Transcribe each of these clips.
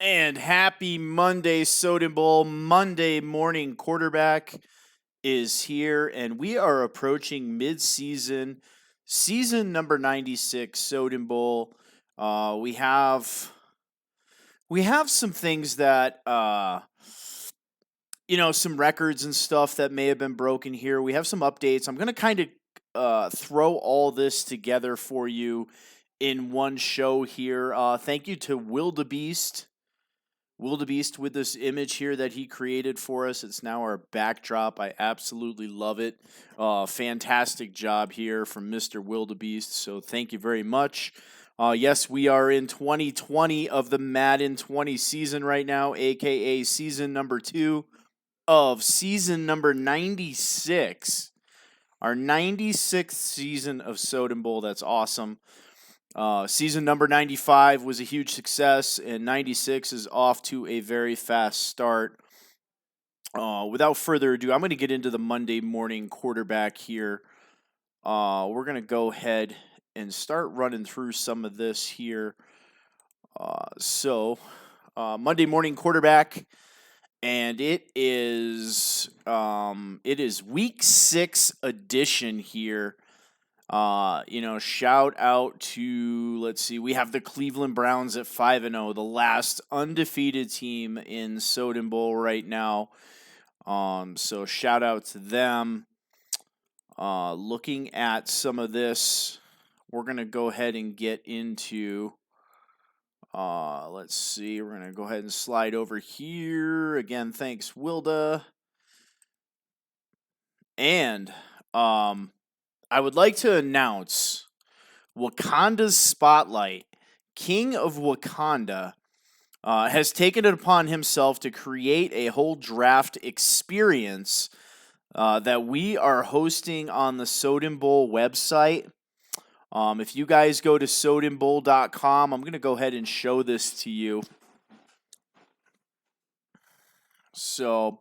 And happy Monday, Soden Bowl. Monday morning quarterback is here, and we are approaching mid-season, season number 96, Soden Bowl. We have some things that some records and stuff that may have been broken here. We have some updates. I'm gonna kind of throw all this together for you in one show here. Thank you to Wildebeest with this image here that he created for us. It's now our backdrop. I absolutely love it. Fantastic job here from Mr. Wildebeest. So thank you very much. Yes, we are in 2020 of the Madden 20 season right now, aka season number 2 of season number 96. Our 96th season of Soden Bowl. That's awesome. Season number 95 was a huge success, and 96 is off to a very fast start. Without further ado, I'm going to get into the Monday morning quarterback here. We're going to go ahead and start running through some of this here. Monday morning quarterback, and it is week 6 edition here. Shout out to, let's see, we have the Cleveland Browns at 5-0, the last undefeated team in Soden Bowl right now. So shout out to them. Looking at some of this, we're going to go ahead and get into, let's see, we're going to go ahead and slide over here. Again, thanks, Wilda. And, I would like to announce Wakanda's Spotlight. King of Wakanda has taken it upon himself to create a whole draft experience that we are hosting on the Soden Bowl website. If you guys go to sodenbowl.com, I'm going to go ahead and show this to you. So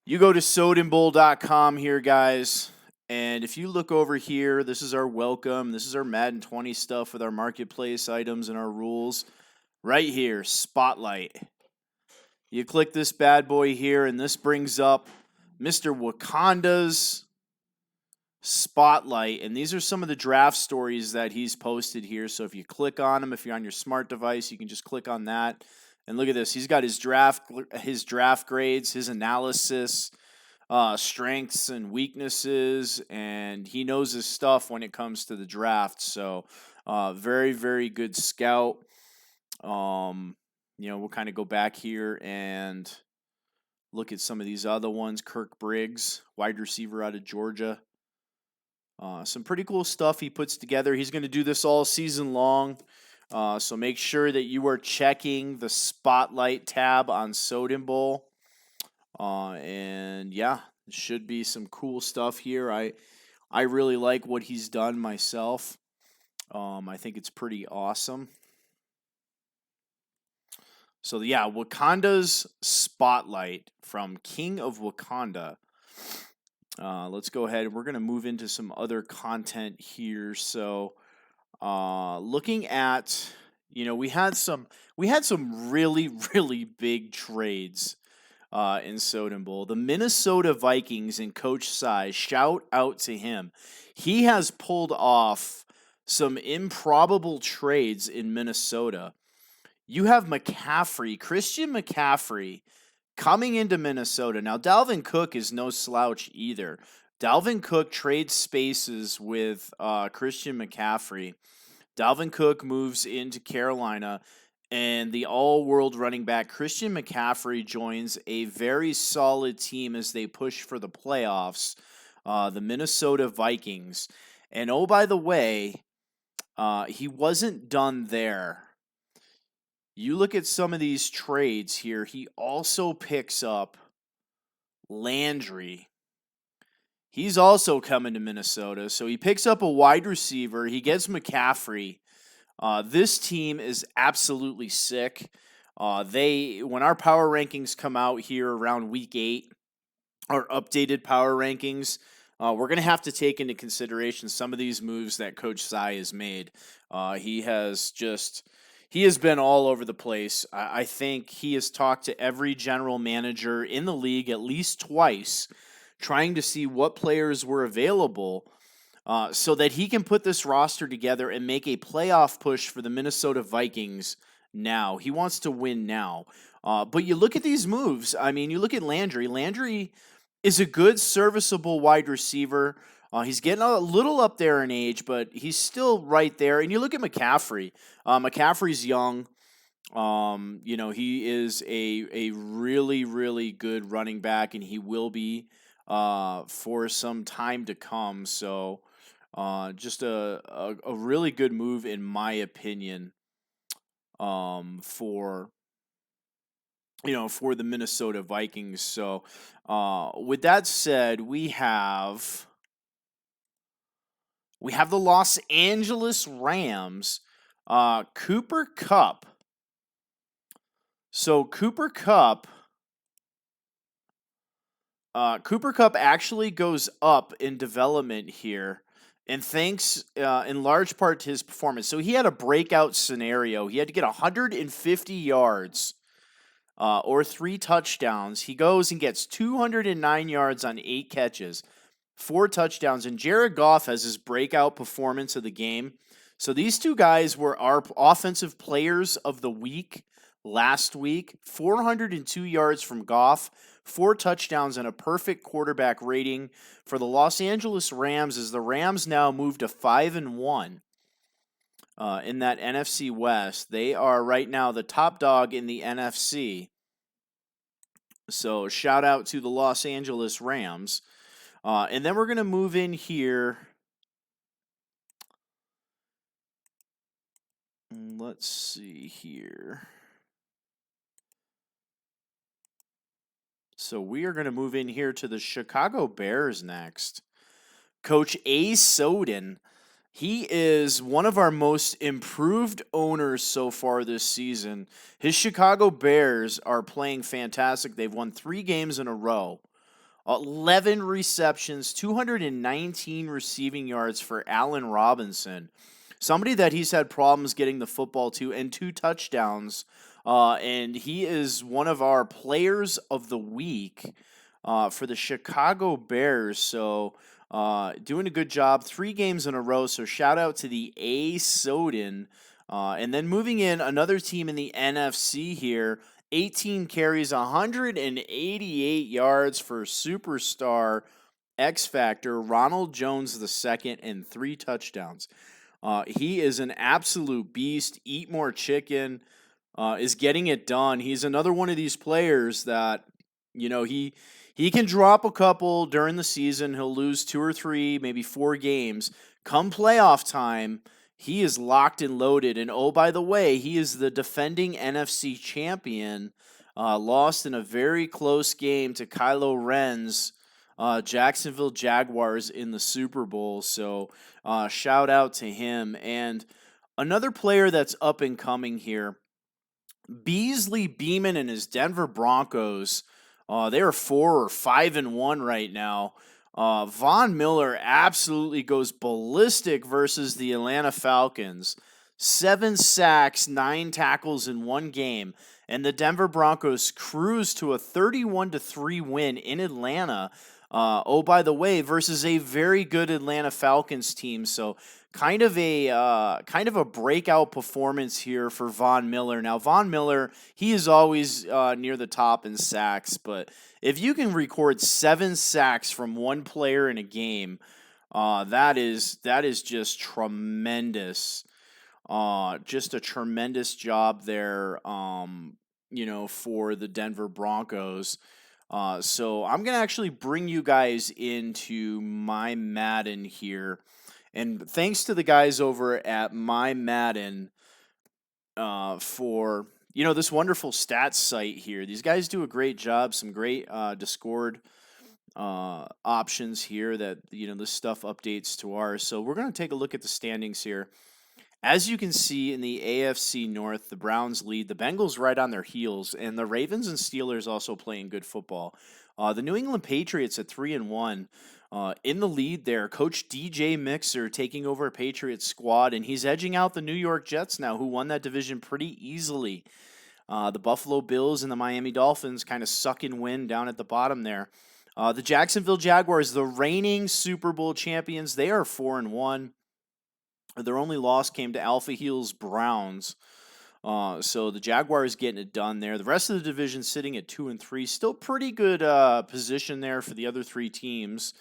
you go to sodenbowl.com here, guys, and if you look over here, this is our welcome. This is our Madden 20 stuff with our marketplace items and our rules. Right here, Spotlight. You click this bad boy here, and this brings up Mr. Wakanda's Spotlight, and these are some of the draft stories that he's posted here. So if you click on them, if you're on your smart device, you can just click on that. And look at this. He's got his draft grades, his analysis, strengths and weaknesses, and he knows his stuff when it comes to the draft. So very, very good scout. We'll kind of go back here and look at some of these other ones. Kirk Briggs, wide receiver out of Georgia. Some pretty cool stuff he puts together. He's going to do this all season long. So make sure that you are checking the Spotlight tab on Soden Bowl. And yeah, should be some cool stuff here. I really like what he's done myself. I think it's pretty awesome. So yeah, Wakanda's Spotlight from King of Wakanda. Let's go ahead. We're going to move into some other content here. So looking at, we had some really, really big trades in Soden Bowl. The Minnesota Vikings and Coach Cy, shout out to him. He has pulled off some improbable trades in Minnesota. You have Christian McCaffrey, coming into Minnesota. Now, Dalvin Cook is no slouch either. Dalvin Cook trades spaces with Christian McCaffrey. Dalvin Cook moves into Carolina, and the all-world running back Christian McCaffrey joins a very solid team as they push for the playoffs, the Minnesota Vikings. And oh, by the way, he wasn't done there. You look at some of these trades here, he also picks up Landry. He's also coming to Minnesota. So he picks up a wide receiver. He gets McCaffrey. This team is absolutely sick. When our power rankings come out here around week 8, our updated power rankings, we're going to have to take into consideration some of these moves that Coach Cy has made. he has been all over the place. I think he has talked to every general manager in the league at least twice, trying to see what players were available so that he can put this roster together and make a playoff push for the Minnesota Vikings now. He wants to win now. But you look at these moves. I mean, you look at Landry. Landry is a good, serviceable wide receiver. He's getting a little up there in age, but he's still right there. And you look at McCaffrey. McCaffrey's young. He is a really, really good running back, and he will be for some time to come. So just a really good move, in my opinion, for for the Minnesota Vikings. So with that said, we have the Los Angeles Rams, Cooper Kupp. So Cooper Kupp actually goes up in development here, and thanks in large part to his performance. So he had a breakout scenario. He had to get 150 yards or 3 touchdowns. He goes and gets 209 yards on 8 catches, 4 touchdowns, and Jared Goff has his breakout performance of the game. So these two guys were our offensive players of the week last week. 402 yards from Goff, 4 touchdowns, and a perfect quarterback rating for the Los Angeles Rams as the Rams now move to 5-1 in that NFC West. They are right now the top dog in the NFC. So shout out to the Los Angeles Rams. And then we're going to move in here. Let's see here. So we are going to move in here to the Chicago Bears next. Coach A. Soden. He is one of our most improved owners so far this season. His Chicago Bears are playing fantastic. They've won 3 games in a row. 11 receptions, 219 receiving yards for Allen Robinson. Somebody that he's had problems getting the football to, and 2 touchdowns. And he is one of our players of the week for the Chicago Bears. So doing a good job. 3 games in a row. So shout out to the A. Soden. And then moving in, another team in the NFC here. 18 carries, 188 yards for superstar X Factor Ronald Jones II, and 3 touchdowns. He is an absolute beast. Eat more chicken. Is getting it done. He's another one of these players that, he can drop a couple during the season. He'll lose 2 or 3, maybe 4 games. Come playoff time, he is locked and loaded. And oh, by the way, he is the defending NFC champion. Lost in a very close game to Kylo Ren's Jacksonville Jaguars in the Super Bowl. So shout out to him. And another player that's up and coming here, Beasley Beeman and his Denver Broncos. They are 4 or 5-1 right now. Von Miller absolutely goes ballistic versus the Atlanta Falcons. 7 sacks, 9 tackles in 1 game. And the Denver Broncos cruise to a 31-3 win in Atlanta. By the way, versus a very good Atlanta Falcons team. So kind of a breakout performance here for Von Miller. Now, Von Miller, he is always near the top in sacks, but if you can record 7 sacks from one player in a game, that is just tremendous. Just a tremendous job there, for the Denver Broncos. So I'm going to actually bring you guys into my Madden here. And thanks to the guys over at My Madden for, this wonderful stats site here. These guys do a great job. Some great Discord options here that, this stuff updates to ours. So we're going to take a look at the standings here. As you can see in the AFC North, the Browns lead, the Bengals right on their heels, and the Ravens and Steelers also playing good football. The New England Patriots at 3-1, in the lead there. Coach DJ Mixer taking over a Patriots squad, and he's edging out the New York Jets now, who won that division pretty easily. The Buffalo Bills and the Miami Dolphins kind of sucking wind down at the bottom there. The Jacksonville Jaguars, the reigning Super Bowl champions, they are 4-1. Their only loss came to Alpha Heels Browns. So the Jaguars getting it done there. The rest of the division sitting at 2-3. Still pretty good position there for the other three teams.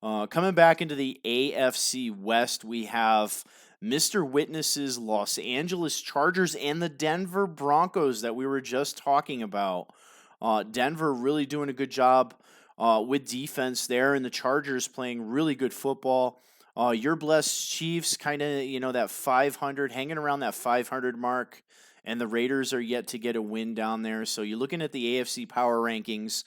Coming back into the AFC West, we have Mr. Witness's Los Angeles Chargers and the Denver Broncos that we were just talking about. Denver really doing a good job with defense there, and the Chargers playing really good football. Your blessed Chiefs kind of, that 500, hanging around that 500 mark, and the Raiders are yet to get a win down there. So you're looking at the AFC power rankings.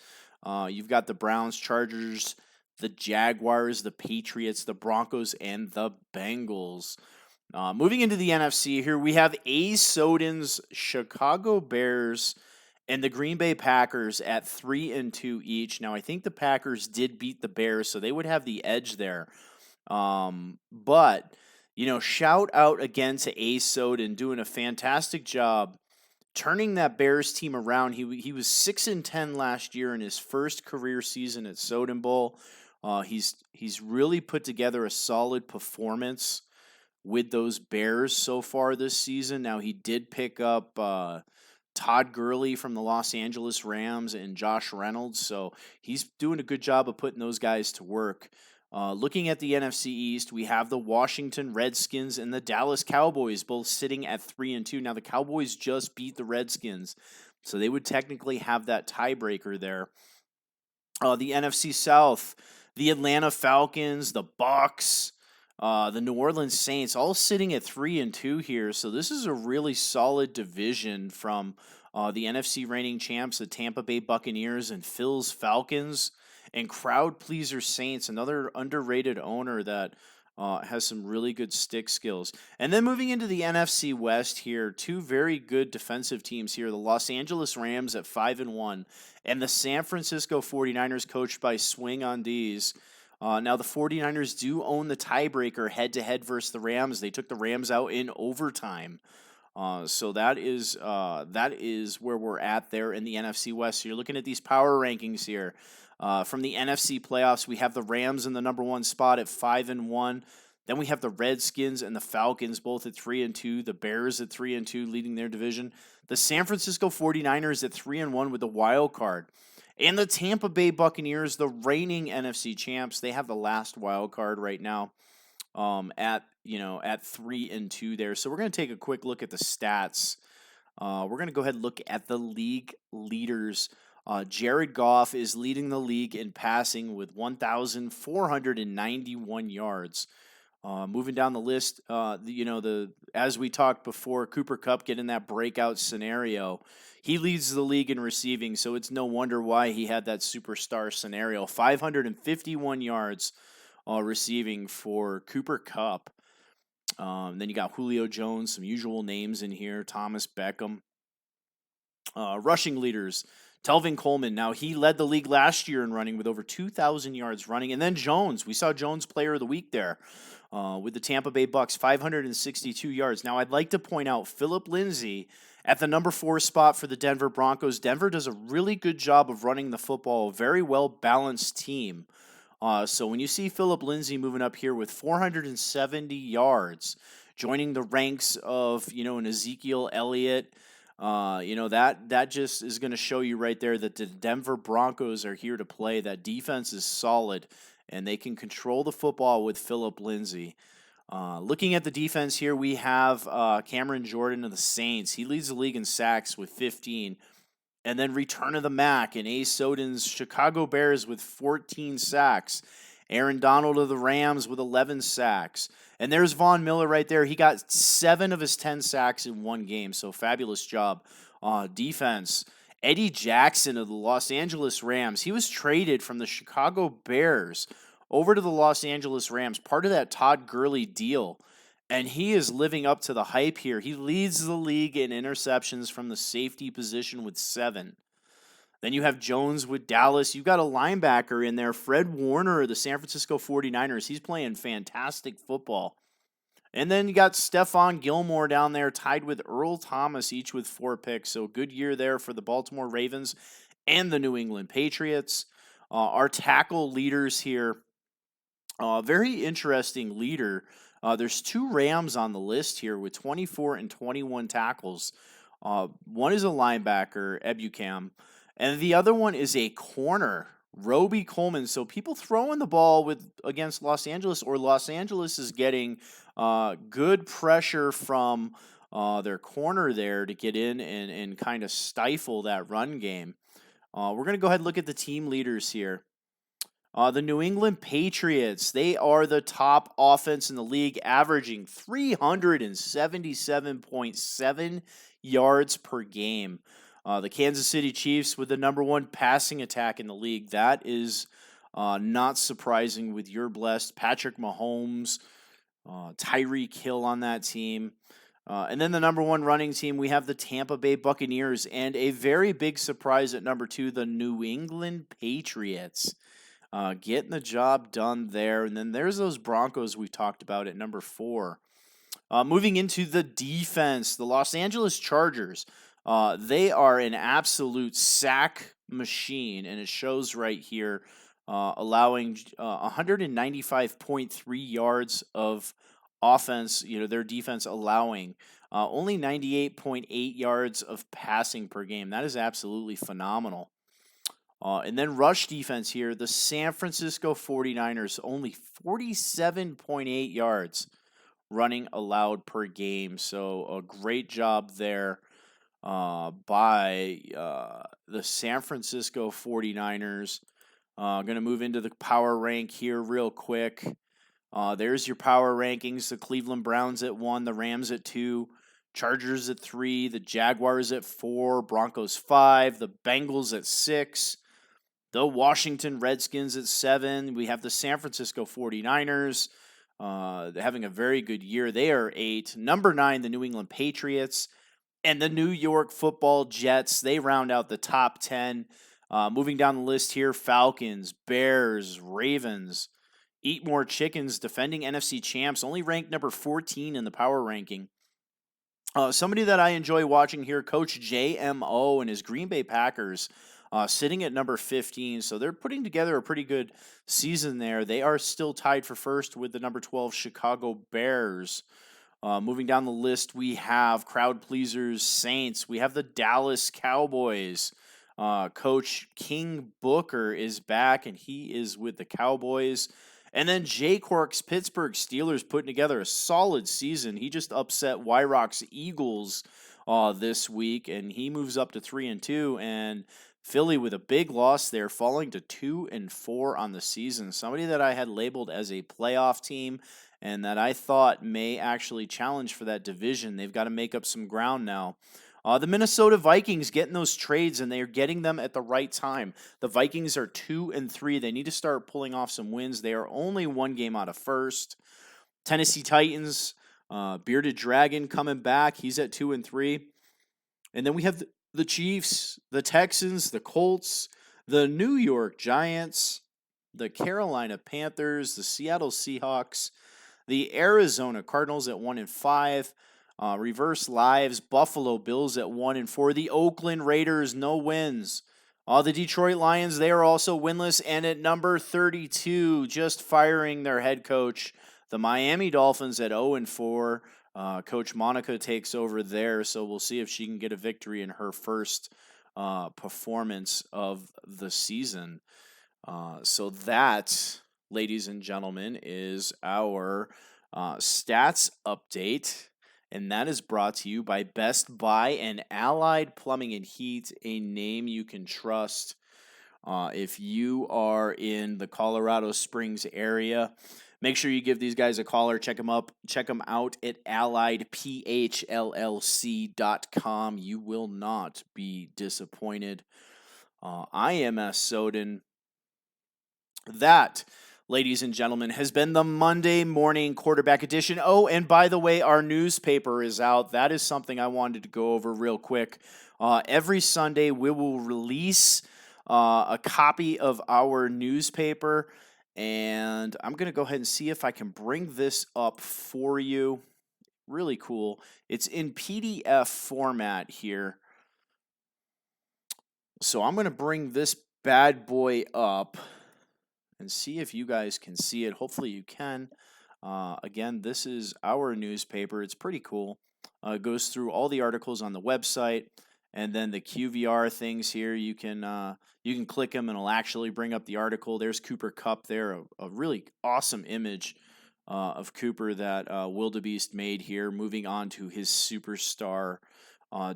You've got the Browns, Chargers, the Jaguars, the Patriots, the Broncos, and the Bengals. Moving into the NFC here, we have Soden's Chicago Bears and the Green Bay Packers at 3-2 each. Now, I think the Packers did beat the Bears, so they would have the edge there. But, shout out again to Soden doing a fantastic job turning that Bears team around. He was 6-10 last year in his first career season at Soden Bowl. He's really put together a solid performance with those Bears so far this season. Now, he did pick up Todd Gurley from the Los Angeles Rams and Josh Reynolds, so he's doing a good job of putting those guys to work. Looking at the NFC East, we have the Washington Redskins and the Dallas Cowboys both sitting at 3-2. Now, the Cowboys just beat the Redskins, so they would technically have that tiebreaker there. The NFC South, the Atlanta Falcons, the Bucs, the New Orleans Saints, all sitting at 3-2 here. So this is a really solid division from the NFC reigning champs, the Tampa Bay Buccaneers and Phil's Falcons, and crowd pleaser Saints, another underrated owner that has some really good stick skills. And then moving into the NFC West here, two very good defensive teams here, the Los Angeles Rams at 5-1 and the San Francisco 49ers coached by Swing on D's. Now, the 49ers do own the tiebreaker head-to-head versus the Rams. They took the Rams out in overtime. So that is where we're at there in the NFC West. So you're looking at these power rankings here. From the NFC playoffs, we have the Rams in the number one spot at 5-1. Then we have the Redskins and the Falcons both at 3-2. The Bears at 3-2 leading their division. The San Francisco 49ers at 3-1 with the wild card. And the Tampa Bay Buccaneers, the reigning NFC champs, they have the last wild card right now at 3-2 there. So we're going to take a quick look at the stats. We're going to go ahead and look at the league leaders. Jared Goff is leading the league in passing with 1,491 yards. Moving down the list, as we talked before, Cooper Kupp getting that breakout scenario. He leads the league in receiving, so it's no wonder why he had that superstar scenario. 551 yards receiving for Cooper Kupp. Then you got Julio Jones, some usual names in here, Thomas Beckham. Rushing leaders, Telvin Coleman. Now, he led the league last year in running with over 2,000 yards running. And then Jones. We saw Jones player of the week there with the Tampa Bay Bucks, 562 yards. Now, I'd like to point out Phillip Lindsay at the number 4 spot for the Denver Broncos. Denver does a really good job of running the football, a very well-balanced team. So when you see Phillip Lindsay moving up here with 470 yards, joining the ranks of, an Ezekiel Elliott, that just is going to show you right there that the Denver Broncos are here to play. That defense is solid, and they can control the football with Phillip Lindsay. Looking at the defense here, we have Cameron Jordan of the Saints. He leads the league in sacks with 15. And then return of the Mac and Soden's Chicago Bears with 14 sacks. Aaron Donald of the Rams with 11 sacks. And there's Von Miller right there. He got 7 of his 10 sacks in one game, so fabulous job. Defense, Eddie Jackson of the Los Angeles Rams. He was traded from the Chicago Bears over to the Los Angeles Rams, part of that Todd Gurley deal. And he is living up to the hype here. He leads the league in interceptions from the safety position with 7. Then you have Jones with Dallas. You've got a linebacker in there, Fred Warner of the San Francisco 49ers. He's playing fantastic football. And then you got Stephon Gilmore down there tied with Earl Thomas, each with 4 picks. So good year there for the Baltimore Ravens and the New England Patriots. Our tackle leaders here, very interesting leader. There's 2 Rams on the list here with 24 and 21 tackles. One is a linebacker, Ebukam, and the other one is a corner, Roby Coleman. So people throwing the ball against Los Angeles, or Los Angeles is getting good pressure from their corner there to get in and kind of stifle that run game. We're going to go ahead and look at the team leaders here. The New England Patriots, they are the top offense in the league, averaging 377.7 yards per game. The Kansas City Chiefs with the number 1 passing attack in the league. That is not surprising with your blessed Patrick Mahomes, Tyreek Hill on that team. And then the number 1 running team, we have the Tampa Bay Buccaneers, and a very big surprise at number 2, the New England Patriots. Getting the job done there. And then there's those Broncos we talked about at number 4. Moving into the defense, the Los Angeles Chargers. They are an absolute sack machine, and it shows right here, allowing 195.3 yards of offense, their defense allowing only 98.8 yards of passing per game. That is absolutely phenomenal. And then rush defense here, the San Francisco 49ers, only 47.8 yards running allowed per game. So a great job there by the San Francisco 49ers. Going to move into the power rank here real quick. There's your power rankings. The Cleveland Browns at 1, the Rams at 2, Chargers at 3, the Jaguars at 4, Broncos 5, the Bengals at 6, the Washington Redskins at 7. We have the San Francisco 49ers having a very good year. They are 8. Number 9, the New England Patriots. And the New York Football Jets, they round out the top 10. Moving down the list here, Falcons, Bears, Ravens. Eat More Chickens, defending NFC champs, only ranked number 14 in the power ranking. Somebody that I enjoy watching here, Coach JMO and his Green Bay Packers. Sitting at number 15, so they're putting together a pretty good season there. They are still tied for first with the number 12 Chicago Bears. Moving down the list, we have crowd pleasers, Saints. We have the Dallas Cowboys. Coach King Booker is back, and he is with the Cowboys. And then Jay Quirk's Pittsburgh Steelers putting together a solid season. He just upset Wyrock's Eagles this week, and he moves up to 3-2. And Philly with a big loss there, falling to 2-4 on the season. Somebody that I had labeled as a playoff team and that I thought may actually challenge for that division. They've got to make up some ground now. The Minnesota Vikings getting those trades, and they're getting them at the right time. The Vikings are 2-3. They need to start pulling off some wins. They are only 1 game out of first. Tennessee Titans, Bearded Dragon coming back. He's at 2-3. And then we have the Chiefs, the Texans, the Colts, the New York Giants, the Carolina Panthers, the Seattle Seahawks, the Arizona Cardinals at 1-5, reverse lives, Buffalo Bills at 1-4, the Oakland Raiders, no wins. The Detroit Lions, they are also winless, and at number 32, just firing their head coach, the Miami Dolphins at 0-4. Coach Monica takes over there, so we'll see if she can get a victory in her first performance of the season. So that, ladies and gentlemen, is our stats update, and that is brought to you by Best Buy and Allied Plumbing and Heat, a name you can trust. If you are in the Colorado Springs area, make sure you give these guys a call or check them out at alliedphllc.com. You will not be disappointed. I am Soden. That, ladies and gentlemen, has been the Monday morning quarterback edition. Oh, and by the way, our newspaper is out. That is something I wanted to go over real quick. Every Sunday, we will release a copy of our newspaper, and I'm going to go ahead and see if I can bring this up for you. Really cool. It's in PDF format here. So I'm going to bring this bad boy up and see if you guys can see it. Hopefully you can. Again, this is our newspaper. It's pretty cool. It goes through all the articles on the website, and then the QVR things here. You can click them, and it'll actually bring up the article. There's Cooper Kupp there, a really awesome image of Cooper that Wildebeest made here. Moving on to his superstar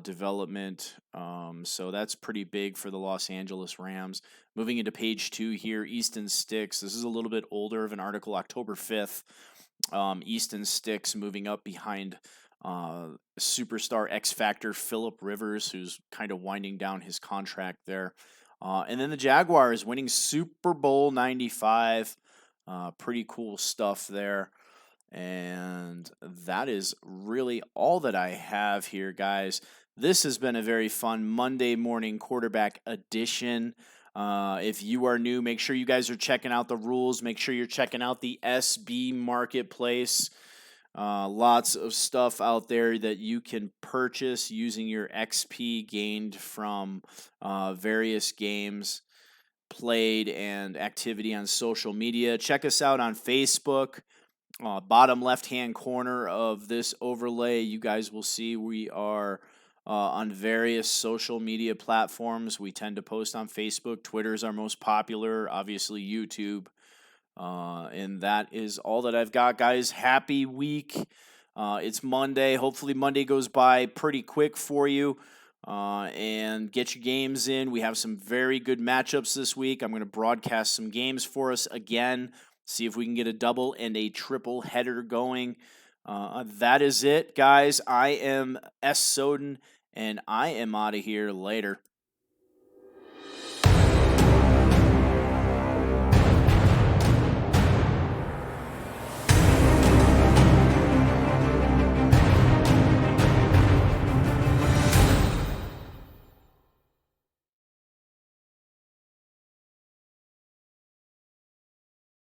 development. So that's pretty big for the Los Angeles Rams. Moving into page 2 here, Easton Sticks. This is a little bit older of an article, October 5th. Easton Sticks moving up behind superstar X Factor Phillip Rivers, who's kind of winding down his contract there. And then the Jaguars winning Super Bowl 95. Pretty cool stuff there. And that is really all that I have here, guys. This has been a very fun Monday morning quarterback edition. If you are new, make sure you guys are checking out the rules. Make sure you're checking out the SB Marketplace. Lots of stuff out there that you can purchase using your XP gained from various games played and activity on social media. Check us out on Facebook. Bottom left-hand corner of this overlay, you guys will see we are on various social media platforms. We tend to post on Facebook. Twitter is our most popular, obviously YouTube. And that is all that I've got, guys. Happy week. It's Monday. Hopefully Monday goes by pretty quick for you. And get your games in. We have some very good matchups this week. I'm going to broadcast some games for us again. See if we can get a double and a triple header going. That is it, guys. I am S. Soden, and I am out of here later.